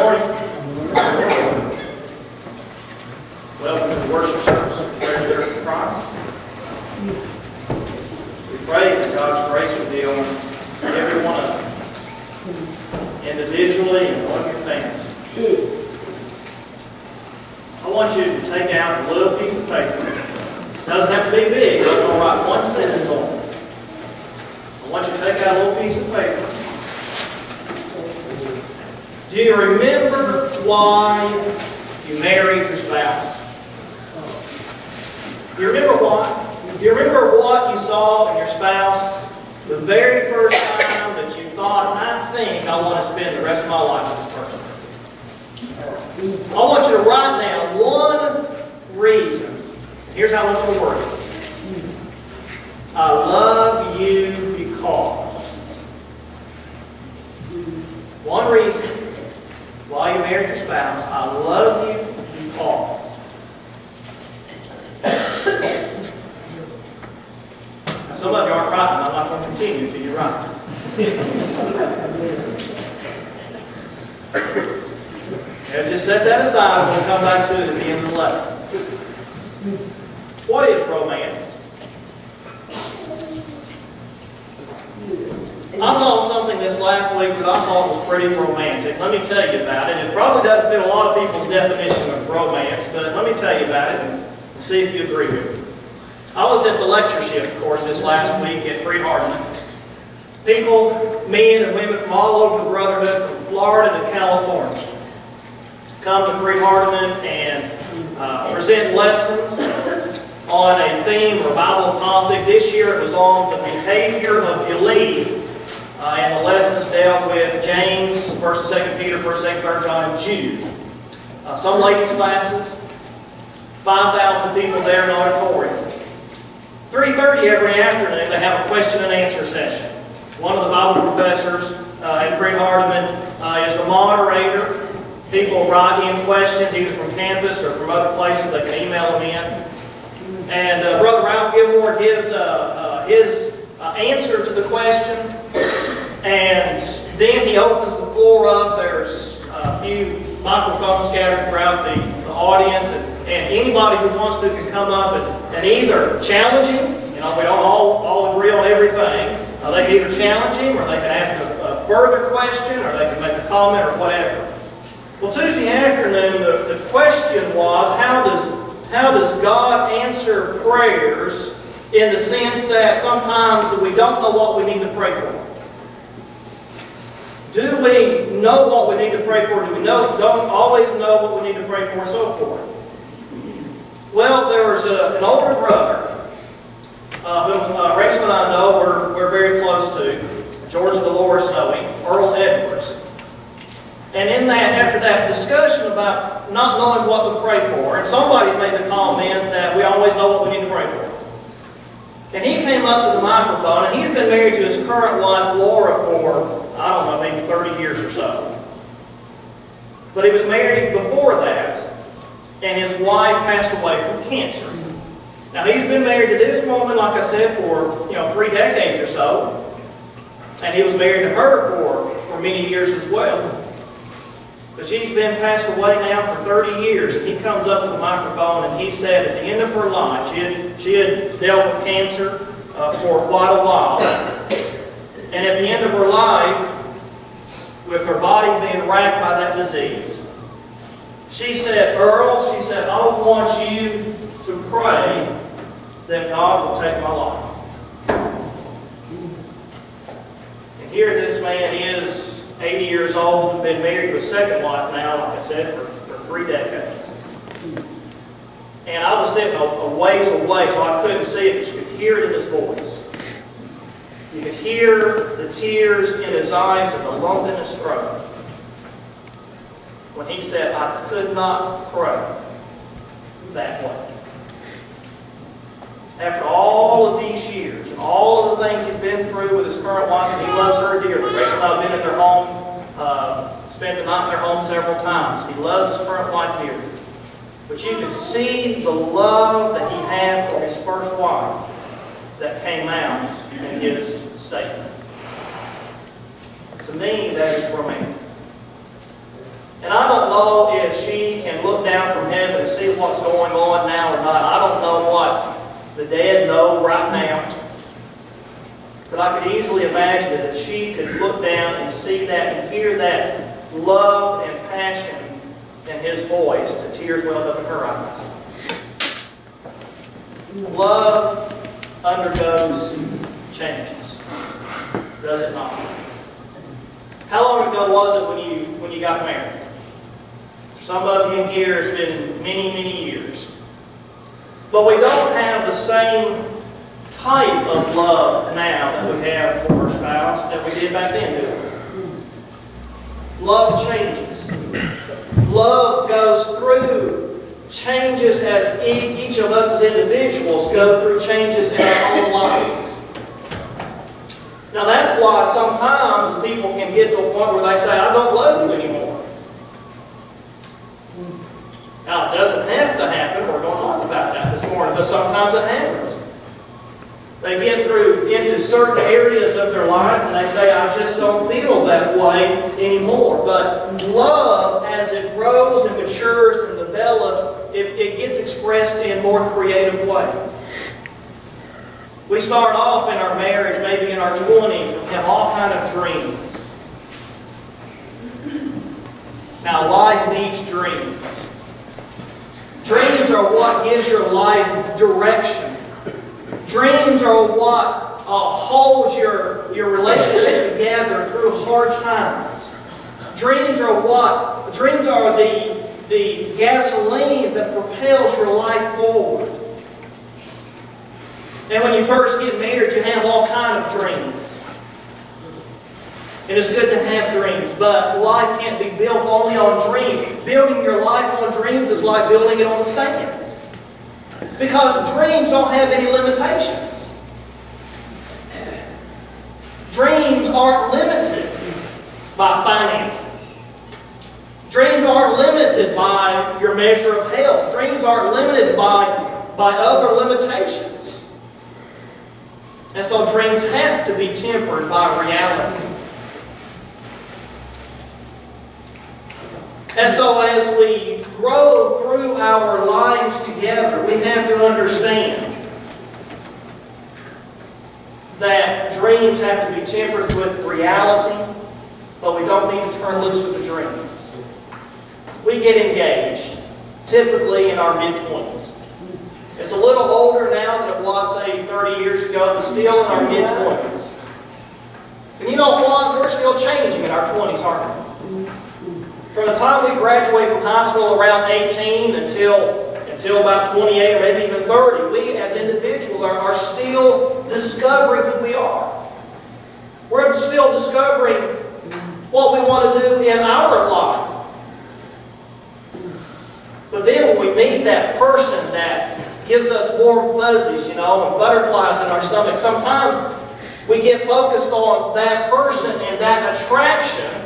morning. Welcome to the worship service of the Greater Church of Christ. We pray that God's grace will be on every one of you, individually and on your families. I want you to take out a little piece of paper. It doesn't have to be big. I'm going to write one sentence on it. I want you to take out a little piece of paper. Do you remember why you married your spouse? Do you remember why? Do you remember what you saw in your spouse the very first time that you thought, I think I want to spend the rest of my life with this person? I want you to write down one reason. Here's how I want you to word it. I love you because. One reason why you married your spouse. I love you because. Now, some of you aren't writing. I'm not going to continue until you write. Now, just set that aside and we'll come back to it at the end of the lesson. What is romance? I saw something this last week that I thought was pretty romantic. Let me tell you about it. It probably doesn't fit a lot of people's definition of romance, but let me tell you about it and see if you agree with it. I was at the lectureship course this last week at Freed-Hardeman. People, men and women from all over the Brotherhood, from Florida to California, come to Freed-Hardeman and present lessons on a theme or Bible topic. This year it was on the behavior of belief. And the lessons dealt with James, 1st and 2nd Peter, 1st, 2nd, 3rd John, and Jude. Some ladies' classes, 5,000 people there in the auditorium. 3:30 every afternoon, they have a question and answer session. One of the Bible professors at Freed-Hardeman is the moderator. People write in questions either from campus or from other places. They can email them in. And Brother Ralph Gilmore gives his answer to the question. And then he opens the floor up. There's a few microphones scattered throughout the audience. And anybody who wants to can come up and either challenge him. You know, we don't all agree on everything. They can either challenge him, or they can ask a further question, or they can make a comment, or whatever. Well, Tuesday afternoon, the question was, how does God answer prayers in the sense that sometimes we don't know what we need to pray for? Do we know what we need to pray for? Do we don't always know what we need to pray for and so forth? Well, there was an older brother whom Rachel and I know we're very close to, Georgia Dolores knowing, Earl Edwards. And in that, after that discussion about not knowing what to pray for, and somebody made the comment that we always know what we need to pray for. And he came up to the microphone, and he's been married to his current wife, Laura, for, I don't know, maybe 30 years or so. But he was married before that, and his wife passed away from cancer. Now, he's been married to this woman, like I said, for 3 decades or so. And he was married to her for many years as well. But she's been passed away now for 30 years. And he comes up to the microphone and he said at the end of her life, she had dealt with cancer for quite a while. And at the end of her life, with her body being racked by that disease, she said, Earl, she said, I want you to pray that God will take my life. And here this man is 80 years old and been married to a second wife now, like I said, for 3 decades. And I was sitting a ways away, so I couldn't see it, but you could hear it in his voice. You could hear the tears in his eyes and the lump in his throat when he said, I could not pray that way. After all of these years and all of the things he's been through with his current wife, and he loves her dearly. Rachel and I have been in their home, spent the night in their home several times. He loves his current wife dearly. But you can see the love that he had for his first wife that came out in his statement. To me, that is romantic. And I don't know if she can look down from heaven and see what's going on now or not. I don't know what the dead know right now. But I could easily imagine that she could look down and see that and hear that love and passion in his voice. The tears welled up in her eyes. Love undergoes changes, does it not? How long ago was it when you got married? Some of you in here, it's been many, many years. But we don't have the same type of love now that we have for our spouse that we did back then, do we? Love changes. Love goes through changes as each of us as individuals go through changes in our own lives. Now that's why sometimes people can get to a point where they say, I don't love you anymore. Now it doesn't have to happen. We're going to talk about that this morning, but sometimes it happens. They get into certain areas of their life and they say, I just don't feel that way anymore. But love, as it grows and matures and develops, it gets expressed in more creative ways. We start off in our marriage, maybe in our 20s, and we have all kinds of dreams. Now, life needs dreams. Dreams are what gives your life direction. Dreams are what holds your relationship together through hard times. Dreams are the gasoline that propels your life forward. And when you first get married, you have all kinds of dreams. And it's good to have dreams, but life can't be built only on dreams. Building your life on dreams is like building it on sand. Because dreams don't have any limitations. Dreams aren't limited by finances. Dreams aren't limited by your measure of health. Dreams aren't limited by other limitations. And so dreams have to be tempered by reality. And so as we grow through our lives together, we have to understand that dreams have to be tempered with reality, but we don't need to turn loose with the dreams. We get engaged, typically in our mid-20s. It's a little older now than it was, say, 30 years ago, but still in our mid-20s. And you know what? We're still changing in our 20s, aren't we? From the time we graduate from high school around 18 until about 28 or maybe even 30, we as individuals are still discovering who we are. We're still discovering what we want to do in our life. But then when we meet that person that gives us warm fuzzies, and butterflies in our stomach, sometimes we get focused on that person and that attraction,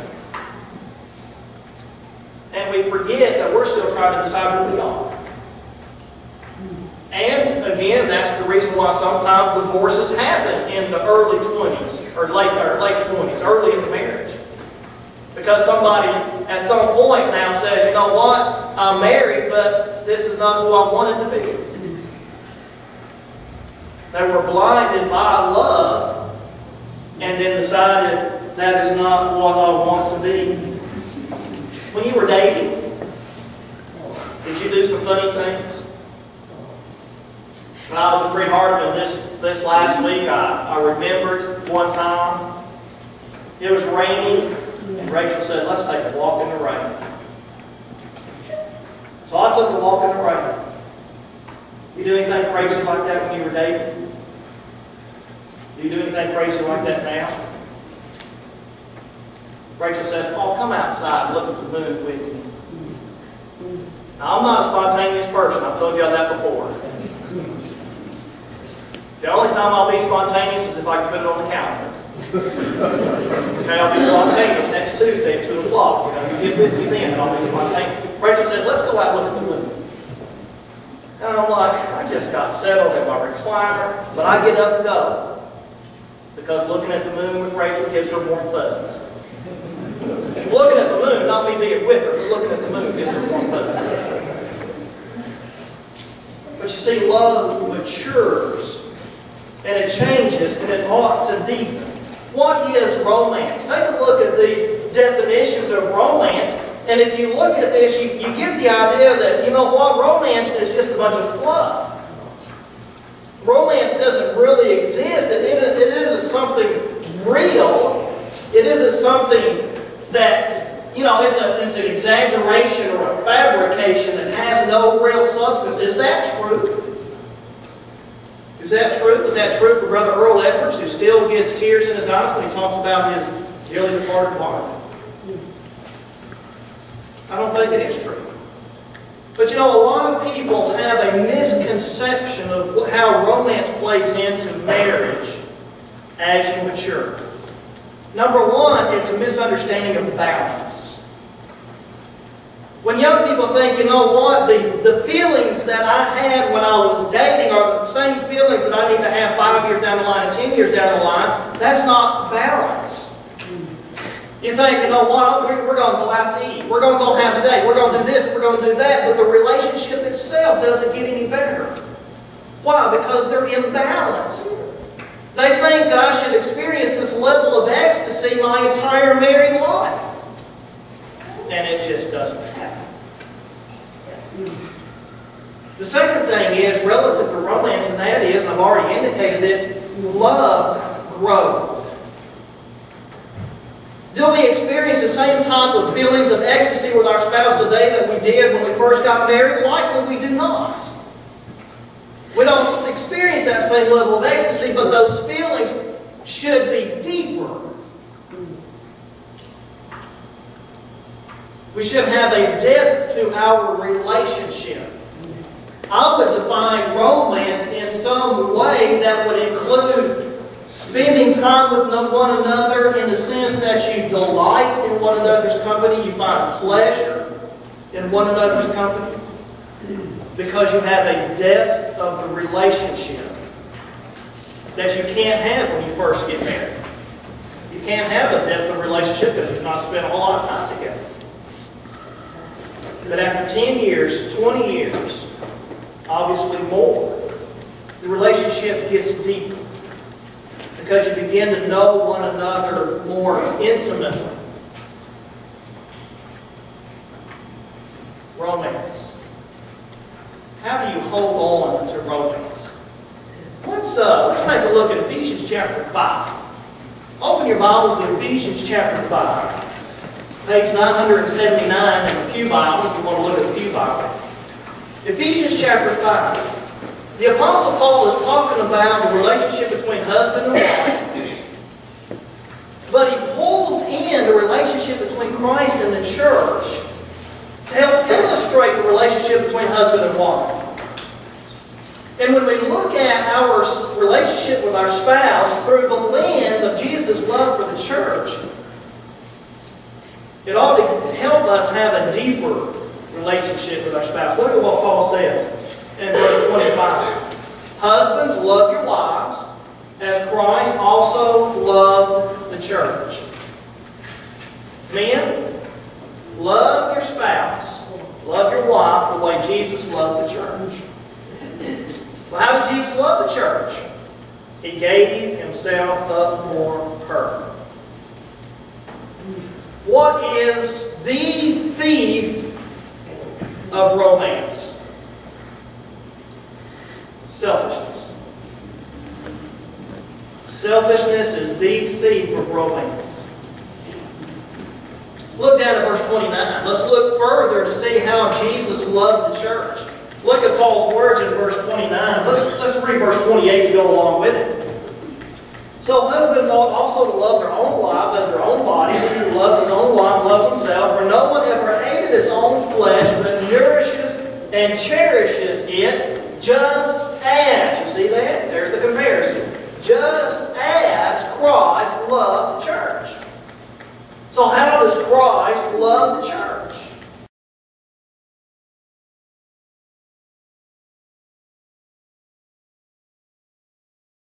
and we forget that we're still trying to decide who we are. And again, that's the reason why sometimes divorces happen in the early 20s or late 20s, early in the marriage. Because somebody at some point now says, you know what, I'm married, but this is not who I wanted to be. They were blinded by love and then decided that is not what I want to be. When you were dating, did you do some funny things? When I was in Free Hardeman this last week, I remembered one time, it was raining, and Rachel said, let's take a walk in the rain. So I took a walk in the rain. You do anything crazy like that when you were dating? Do you do anything crazy like that now? Rachel says, oh, come outside and look at the moon with me. Now, I'm not a spontaneous person. I've told y'all that before. The only time I'll be spontaneous is if I can put it on the calendar. Okay, I'll be spontaneous next Tuesday at 2 o'clock. You get with me then and I'll be spontaneous. Rachel says, let's go out and look at the moon. And I'm like, I just got settled in my recliner, but I get up and go. Because looking at the moon with Rachel gives her warm fuzzies. Looking at the moon, not me being with her, but looking at the moon gives her one buzz. But you see, love matures, and it changes, and it ought to deepen. What is romance? Take a look at these definitions of romance, and if you look at this, you get the idea that, you know what, romance is just a bunch of fluff. Romance doesn't really exist. It isn't something real. It isn't something that, you know, it's an exaggeration or a fabrication that has no real substance. Is that true? Is that true? Is that true for Brother Earl Edwards, who still gets tears in his eyes when he talks about his dearly departed wife? I don't think it is true. But you know, a lot of people have a misconception of how romance plays into marriage as you mature. Number one, it's a misunderstanding of balance. When young people think, you know what, the feelings that I had when I was dating are the same feelings that I need to have 5 years down the line and 10 years down the line, that's not balance. You think, you know what, we're going to go out to eat, we're going to go have a date, we're going to do this, we're going to do that, but the relationship itself doesn't get any better. Why? Because they're imbalanced. They think that I should experience this level of ecstasy my entire married life. And it just doesn't happen. The second thing is relative to romance, and that is, and I've already indicated it, love grows. Do we experience the same type of feelings of ecstasy with our spouse today that we did when we first got married? Likely we do not. We don't experience that same level of ecstasy, but those feelings should be deeper. We should have a depth to our relationship. I would define romance in some way that would include spending time with one another in the sense that you delight in one another's company, you find pleasure in one another's company, because you have a depth of the relationship that you can't have when you first get married. You can't have a depth of relationship because you've not spent a whole lot of time together. But after 10 years, 20 years, obviously more, the relationship gets deeper because you begin to know one another more intimately. Romance. How do you hold on to romance? Let's take a look at Ephesians chapter 5. Open your Bibles to Ephesians chapter 5. Page 979 in the Pew Bible, if you want to look at the Pew Bible. Ephesians chapter 5. The Apostle Paul is talking about the relationship between husband and wife. But he pulls in the relationship between Christ and the church to help illustrate the relationship between husband and wife. And when we look at our relationship with our spouse through the lens of Jesus' love for the church, it ought to help us have a deeper relationship with our spouse. Look at what Paul says in verse 25. Husbands, love your wives, as Christ also loved the church. Men, love your spouse, love your wife the way Jesus loved the church. Well, how did Jesus love the church? He gave himself up for her. What is the thief of romance? Selfishness. Selfishness is the thief of romance. Look down at verse 29. Let's look further to see how Jesus loved the church. Look at Paul's words in verse 29. Let's read verse 28 to go along with it. So husbands ought also to love their own wives as their own bodies. He who loves his own wife loves himself. For no one ever hated his own flesh, but nourishes and cherishes it, just as. You see that? There's the comparison.